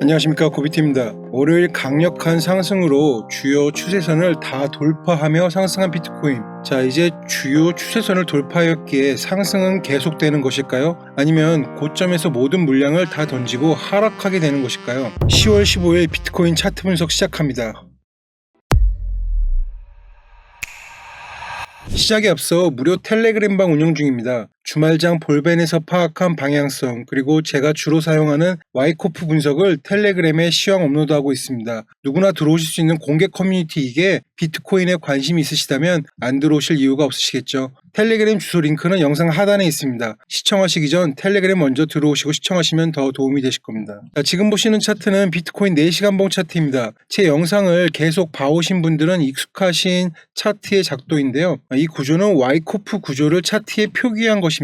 안녕하십니까, 고비트입니다. 월요일 강력한 상승으로 주요 추세선을 다 돌파하며 상승한 비트코인. 자, 이제 주요 추세선을 돌파했기에 상승은 계속되는 것일까요? 아니면 고점에서 모든 물량을 다 던지고 하락하게 되는 것일까요? 10월 15일 비트코인 차트 분석 시작합니다. 시작에 앞서 무료 텔레그램방 운영 중입니다. 주말장 볼벤에서 파악한 방향성, 그리고 제가 주로 사용하는 와이코프 분석을 텔레그램에 시황 업로드하고 있습니다. 누구나 들어오실 수 있는 공개 커뮤니티이기에 비트코인에 관심이 있으시다면 안 들어오실 이유가 없으시겠죠. 텔레그램 주소 링크는 영상 하단에 있습니다. 시청하시기 전 텔레그램 먼저 들어오시고 시청하시면 더 도움이 되실 겁니다. 자, 지금 보시는 차트는 비트코인 4시간봉 차트입니다. 제 영상을 계속 봐오신 분들은 익숙하신 차트의 작도인데요. 이 구조는 와이코프 구조를 차트에 표기한 것입니다.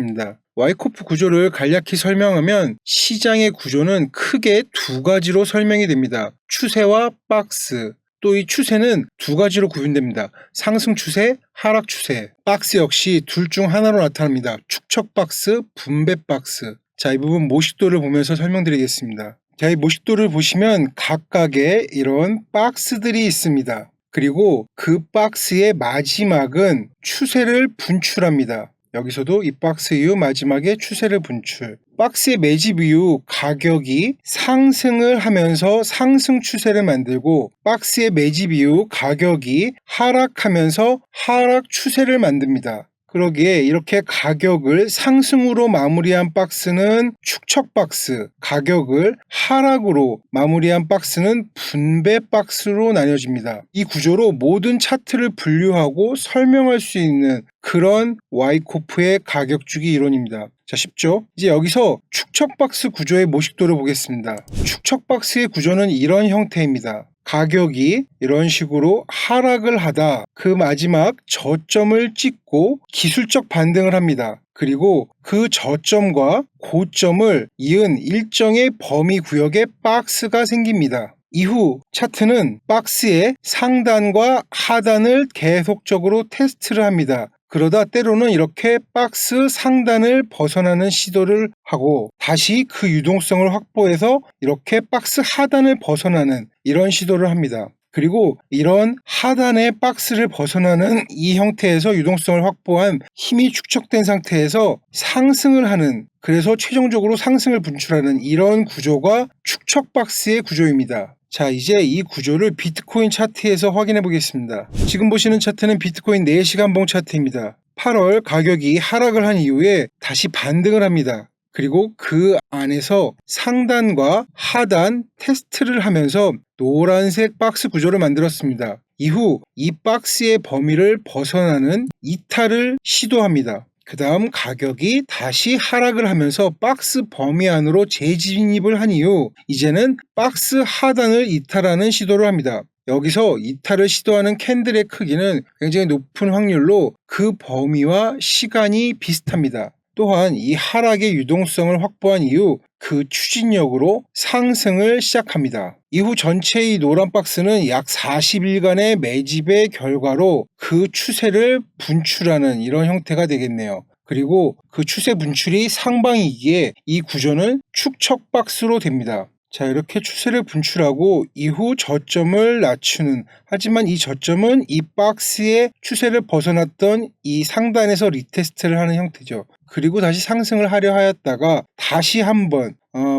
와이코프 구조를 간략히 설명하면 시장의 구조는 크게 두 가지로 설명이 됩니다. 추세와 박스. 또 이 추세는 두 가지로 구분됩니다. 상승 추세, 하락 추세. 박스 역시 둘 중 하나로 나타납니다. 축척 박스, 분배 박스. 자, 이 부분 모식도를 보면서 설명드리겠습니다. 자, 이 모식도를 보시면 각각의 이런 박스들이 있습니다. 그리고 그 박스의 마지막은 추세를 분출합니다. 여기서도 이 박스 이후 마지막에 추세를 분출. 박스의 매집 이후 가격이 상승을 하면서 상승 추세를 만들고, 박스의 매집 이후 가격이 하락하면서 하락 추세를 만듭니다. 그러기에 이렇게 가격을 상승으로 마무리한 박스는 축척 박스, 가격을 하락으로 마무리한 박스는 분배 박스로 나뉘어집니다. 이 구조로 모든 차트를 분류하고 설명할 수 있는 그런 와이코프의 가격주기 이론입니다. 자, 쉽죠? 이제 여기서 축척 박스 구조의 모식도를 보겠습니다. 축척 박스의 구조는 이런 형태입니다. 가격이 이런 식으로 하락을 하다 그 마지막 저점을 찍고 기술적 반등을 합니다. 그리고 그 저점과 고점을 이은 일정의 범위 구역에 박스가 생깁니다. 이후 차트는 박스의 상단과 하단을 계속적으로 테스트를 합니다. 그러다 때로는 이렇게 박스 상단을 벗어나는 시도를 하고 다시 그 유동성을 확보해서 이렇게 박스 하단을 벗어나는 이런 시도를 합니다. 그리고 이런 하단의 박스를 벗어나는 이 형태에서 유동성을 확보한 힘이 축적된 상태에서 상승을 하는, 그래서 최종적으로 상승을 분출하는 이런 구조가 축척 박스의 구조입니다. 자, 이제 이 구조를 비트코인 차트에서 확인해 보겠습니다. 지금 보시는 차트는 비트코인 4시간봉 차트입니다. 8월 가격이 하락을 한 이후에 다시 반등을 합니다. 그리고 그 안에서 상단과 하단 테스트를 하면서 노란색 박스 구조를 만들었습니다. 이후 이 박스의 범위를 벗어나는 이탈을 시도합니다. 그 다음 가격이 다시 하락을 하면서 박스 범위 안으로 재진입을 한 이후 이제는 박스 하단을 이탈하는 시도를 합니다. 여기서 이탈을 시도하는 캔들의 크기는 굉장히 높은 확률로 그 범위와 시간이 비슷합니다. 또한 이 하락의 유동성을 확보한 이후 그 추진력으로 상승을 시작합니다. 이후 전체의 노란 박스는 약 40일간의 매집의 결과로 그 추세를 분출하는 이런 형태가 되겠네요. 그리고 그 추세 분출이 상방이기에 이 구조는 축척 박스로 됩니다. 자, 이렇게 추세를 분출하고 이후 저점을 낮추는, 하지만 이 저점은 이 박스의 추세를 벗어났던 이 상단에서 리테스트를 하는 형태죠. 그리고 다시 상승을 하려 하였다가 다시 한번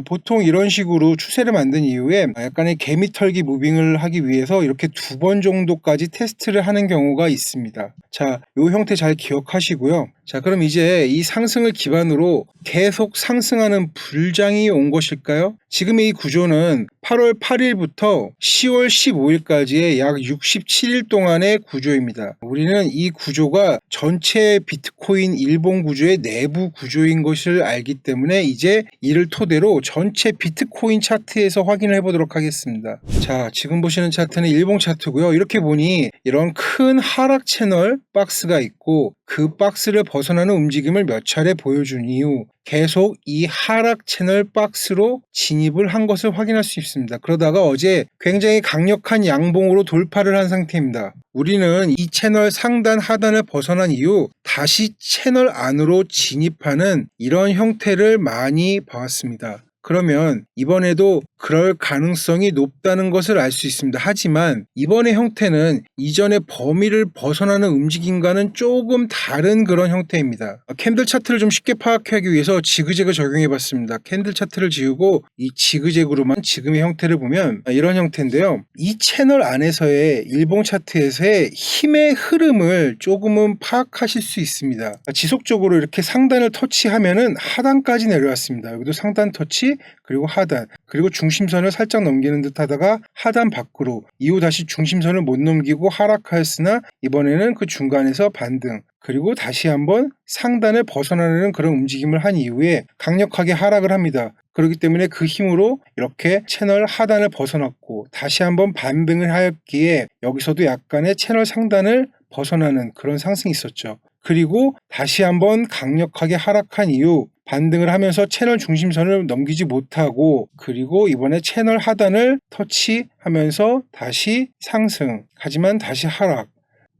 보통 이런 식으로 추세를 만든 이후에 약간의 개미털기 무빙을 하기 위해서 이렇게 2번 정도까지 테스트를 하는 경우가 있습니다. 자, 이 형태 잘 기억하시고요. 자, 그럼 이제 이 상승을 기반으로 계속 상승하는 불장이 온 것일까요? 지금의 이 구조는 8월 8일부터 10월 15일까지의 약 67일 동안의 구조입니다. 우리는 이 구조가 전체 비트코인 일봉 구조의 내부 구조인 것을 알기 때문에 이제 이를 토대로 전체 비트코인 차트에서 확인을 해보도록 하겠습니다. 자, 지금 보시는 차트는 일봉 차트고요. 이렇게 보니 이런 큰 하락 채널 박스가 있고 그 박스를 벗어나는 움직임을 몇 차례 보여준 이후 계속 이 하락 채널 박스로 진입을 한 것을 확인할 수 있습니다. 그러다가 어제 굉장히 강력한 양봉으로 돌파를 한 상태입니다. 우리는 이 채널 상단 하단을 벗어난 이후 다시 채널 안으로 진입하는 이런 형태를 많이 봐왔습니다. 그러면 이번에도 그럴 가능성이 높다는 것을 알 수 있습니다. 하지만 이번의 형태는 이전의 범위를 벗어나는 움직임과는 조금 다른 그런 형태입니다. 캔들 차트를 좀 쉽게 파악하기 위해서 지그재그 적용해 봤습니다. 캔들 차트를 지우고 이 지그재그로만 지금의 형태를 보면 이런 형태인데요. 이 채널 안에서의 일봉 차트에서의 힘의 흐름을 조금은 파악하실 수 있습니다. 지속적으로 이렇게 상단을 터치하면은 하단까지 내려왔습니다. 여기도 상단 터치, 그리고 하단, 그리고 중심선을 살짝 넘기는 듯 하다가 하단 밖으로, 이후 다시 중심선을 못 넘기고 하락하였으나 이번에는 그 중간에서 반등, 그리고 다시 한번 상단을 벗어나는 그런 움직임을 한 이후에 강력하게 하락을 합니다. 그렇기 때문에 그 힘으로 이렇게 채널 하단을 벗어났고 다시 한번 반등을 하였기에 여기서도 약간의 채널 상단을 벗어나는 그런 상승이 있었죠. 그리고 다시 한번 강력하게 하락한 이후 반등을 하면서 채널 중심선을 넘기지 못하고, 그리고 이번에 채널 하단을 터치하면서 다시 상승, 하지만 다시 하락,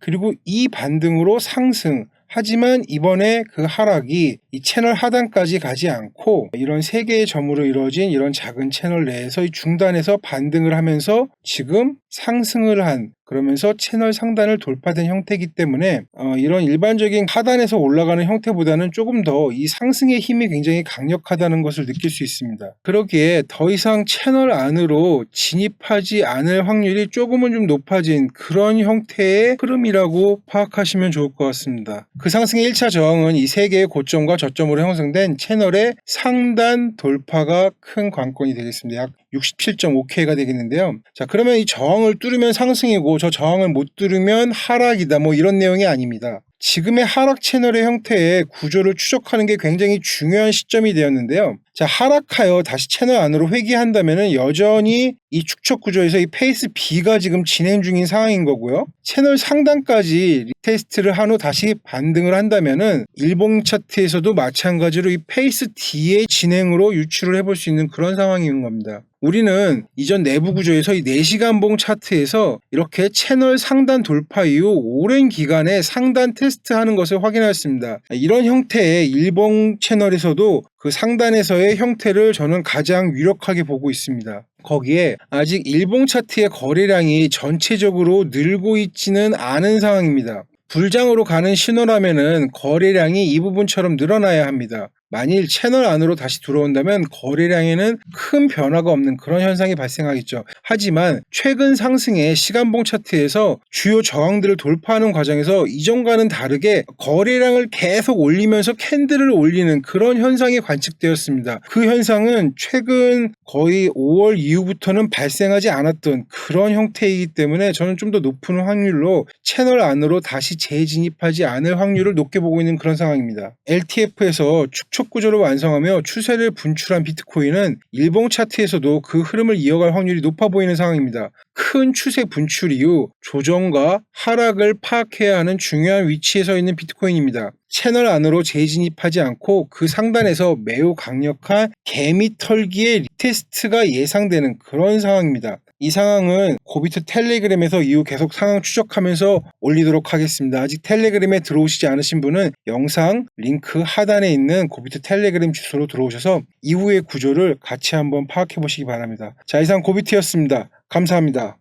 그리고 이 반등으로 상승, 하지만 이번에 그 하락이 이 채널 하단까지 가지 않고 이런 3개의 점으로 이루어진 이런 작은 채널 내에서 이 중단에서 반등을 하면서 지금 상승을 한, 그러면서 채널 상단을 돌파된 형태이기 때문에 이런 일반적인 하단에서 올라가는 형태보다는 조금 더 이 상승의 힘이 굉장히 강력하다는 것을 느낄 수 있습니다. 그러기에 더 이상 채널 안으로 진입하지 않을 확률이 조금은 좀 높아진 그런 형태의 흐름이라고 파악하시면 좋을 것 같습니다. 그 상승의 1차 저항은 이 3개의 고점과 저점으로 형성된 채널의 상단 돌파가 큰 관건이 되겠습니다. 약 67.5K가 되겠는데요. 자, 그러면 이 저항을 뚫으면 상승이고 저 저항을 못 뚫으면 하락이다, 뭐 이런 내용이 아닙니다. 지금의 하락 채널의 형태의 구조를 추적하는 게 굉장히 중요한 시점이 되었는데요. 자, 하락하여 다시 채널 안으로 회귀한다면 여전히 이 축적 구조에서 이 페이스 B가 지금 진행 중인 상황인 거고요. 채널 상단까지 리테스트를 한 후 다시 반등을 한다면은 일봉 차트에서도 마찬가지로 이 페이스 D의 진행으로 유추를 해볼 수 있는 그런 상황인 겁니다. 우리는 이전 내부 구조에서 이 4시간봉 차트에서 이렇게 채널 상단 돌파 이후 오랜 기간에 상단 테스트하는 것을 확인하였습니다. 이런 형태의 일봉 채널에서도 그 상단에서의 형태를 저는 가장 유력하게 보고 있습니다. 거기에 아직 일봉 차트의 거래량이 전체적으로 늘고 있지는 않은 상황입니다. 불장으로 가는 신호라면은 거래량이 이 부분처럼 늘어나야 합니다. 만일 채널 안으로 다시 들어온다면 거래량에는 큰 변화가 없는 그런 현상이 발생하겠죠. 하지만 최근 상승의 시간봉 차트에서 주요 저항들을 돌파하는 과정에서 이전과는 다르게 거래량을 계속 올리면서 캔들을 올리는 그런 현상이 관측되었습니다. 그 현상은 최근 거의 5월 이후부터는 발생하지 않았던 그런 형태이기 때문에 저는 좀 더 높은 확률로 채널 안으로 다시 재진입하지 않을 확률을 높게 보고 있는 그런 상황입니다. LTF에서 축적 구조를 완성하며 추세를 분출한 비트코인은 일봉 차트에서도 그 흐름을 이어갈 확률이 높아 보이는 상황입니다. 큰 추세 분출 이후 조정과 하락을 파악해야 하는 중요한 위치에 서 있는 비트코인입니다. 채널 안으로 재진입하지 않고 그 상단에서 매우 강력한 개미 털기의 리테스트가 예상되는 그런 상황입니다. 이 상황은 고비트 텔레그램에서 이후 계속 상황 추적하면서 올리도록 하겠습니다. 아직 텔레그램에 들어오시지 않으신 분은 영상 링크 하단에 있는 고비트 텔레그램 주소로 들어오셔서 이후의 구조를 같이 한번 파악해 보시기 바랍니다. 자, 이상 고비트였습니다. 감사합니다.